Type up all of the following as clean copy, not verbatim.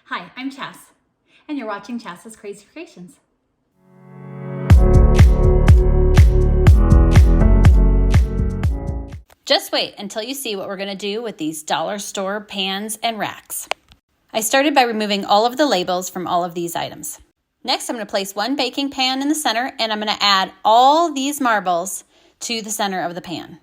Hi, I'm Chas, and you're watching Chas's Crazy Creations. Just wait until you see what we're going to do with these dollar store pans and racks. I started by removing all of the labels from all of these items. Next, I'm going to place one baking pan in the center, and I'm going to add all these marbles to the center of the pan.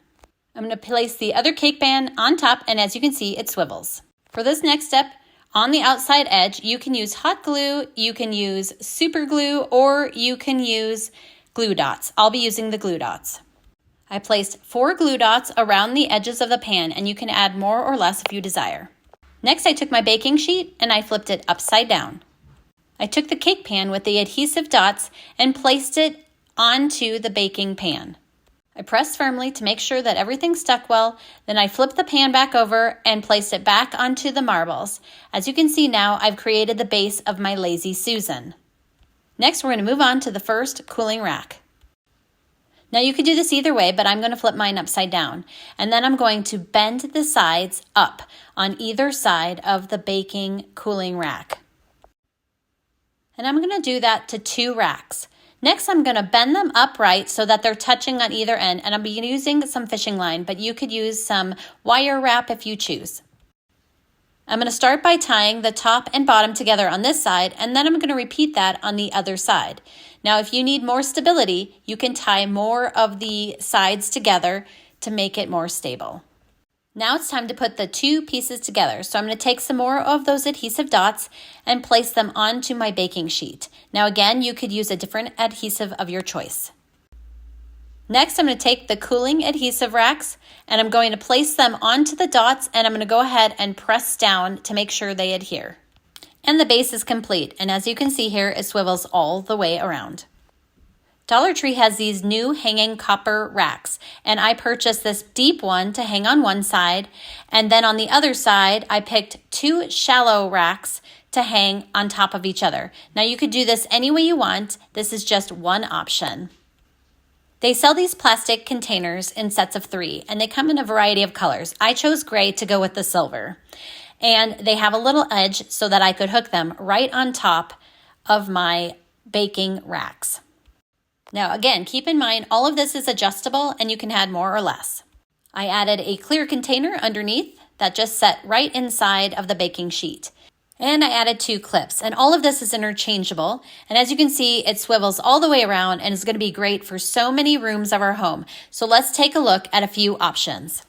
I'm going to place the other cake pan on top, and as you can see, it swivels. For this next step, on the outside edge, you can use hot glue, you can use super glue, or you can use glue dots. I'll be using the glue dots. I placed 4 glue dots around the edges of the pan, and you can add more or less if you desire. Next, I took my baking sheet and I flipped it upside down. I took the cake pan with the adhesive dots and placed it onto the baking pan. I pressed firmly to make sure that everything stuck well, then I flipped the pan back over and placed it back onto the marbles. As you can see now, I've created the base of my Lazy Susan. Next, we're going to move on to the first cooling rack. Now you could do this either way, but I'm going to flip mine upside down. And then I'm going to bend the sides up on either side of the baking cooling rack. And I'm going to do that to 2 racks. Next, I'm going to bend them upright so that they're touching on either end, and I'll be using some fishing line, but you could use some wire wrap if you choose. I'm going to start by tying the top and bottom together on this side, and then I'm going to repeat that on the other side. Now, if you need more stability, you can tie more of the sides together to make it more stable. Now it's time to put the 2 pieces together. So I'm going to take some more of those adhesive dots and place them onto my baking sheet. Now again, you could use a different adhesive of your choice. Next, I'm going to take the cooling adhesive racks and I'm going to place them onto the dots, and I'm going to go ahead and press down to make sure they adhere. And the base is complete, and as you can see here, it swivels all the way around. Dollar Tree has these new hanging copper racks, and I purchased this deep one to hang on one side, and then on the other side, I picked 2 shallow racks to hang on top of each other. Now you could do this any way you want. This is just one option. They sell these plastic containers in sets of 3, and they come in a variety of colors. I chose gray to go with the silver, and they have a little edge so that I could hook them right on top of my baking racks. Now again, keep in mind all of this is adjustable and you can add more or less. I added a clear container underneath that just set right inside of the baking sheet. And I added 2 clips, and all of this is interchangeable. And as you can see, it swivels all the way around and is going to be great for so many rooms of our home. So let's take a look at a few options.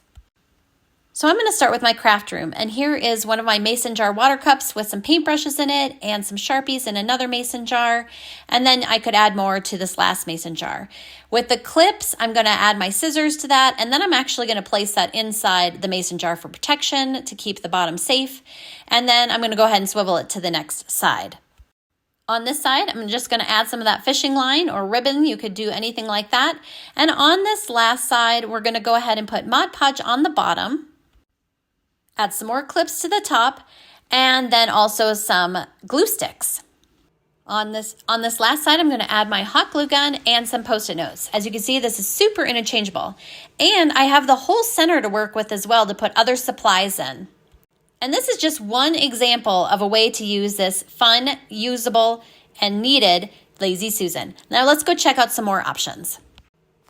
So I'm going to start with my craft room, and here is one of my mason jar water cups with some paintbrushes in it and some Sharpies in another mason jar, and then I could add more to this last mason jar. With the clips, I'm going to add my scissors to that, and then I'm actually going to place that inside the mason jar for protection to keep the bottom safe, and then I'm going to go ahead and swivel it to the next side. On this side, I'm just going to add some of that fishing line or ribbon. You could do anything like that. And on this last side, we're going to go ahead and put Mod Podge on the bottom. Add some more clips to the top, and then also some glue sticks. On this last side, I'm going to add my hot glue gun and some Post-it notes. As you can see, this is super interchangeable. And I have the whole center to work with as well to put other supplies in. And this is just one example of a way to use this fun, usable, and needed Lazy Susan. Now let's go check out some more options.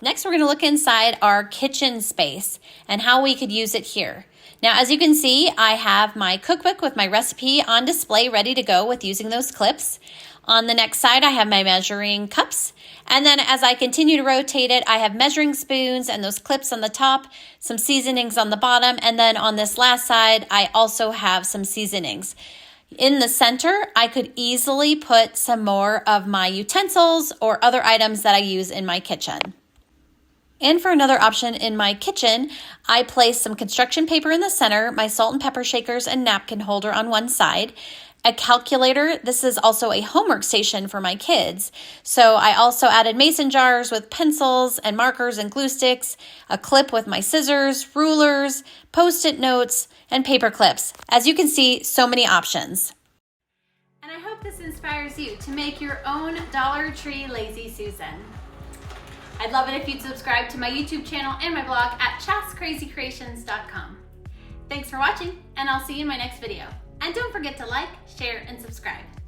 Next, we're going to look inside our kitchen space and how we could use it here. Now, as you can see, I have my cookbook with my recipe on display ready to go with using those clips. On the next side, I have my measuring cups. And then as I continue to rotate it, I have measuring spoons and those clips on the top, some seasonings on the bottom. And then on this last side, I also have some seasonings. In the center, I could easily put some more of my utensils or other items that I use in my kitchen. And for another option in my kitchen, I placed some construction paper in the center, my salt and pepper shakers and napkin holder on one side, a calculator. This is also a homework station for my kids. So I also added mason jars with pencils and markers and glue sticks, a clip with my scissors, rulers, Post-it notes, and paper clips. As you can see, so many options. And I hope this inspires you to make your own Dollar Tree Lazy Susan. I'd love it if you'd subscribe to my YouTube channel and my blog at chascrazycreations.com. Thanks for watching, and I'll see you in my next video. And don't forget to like, share, share, and subscribe.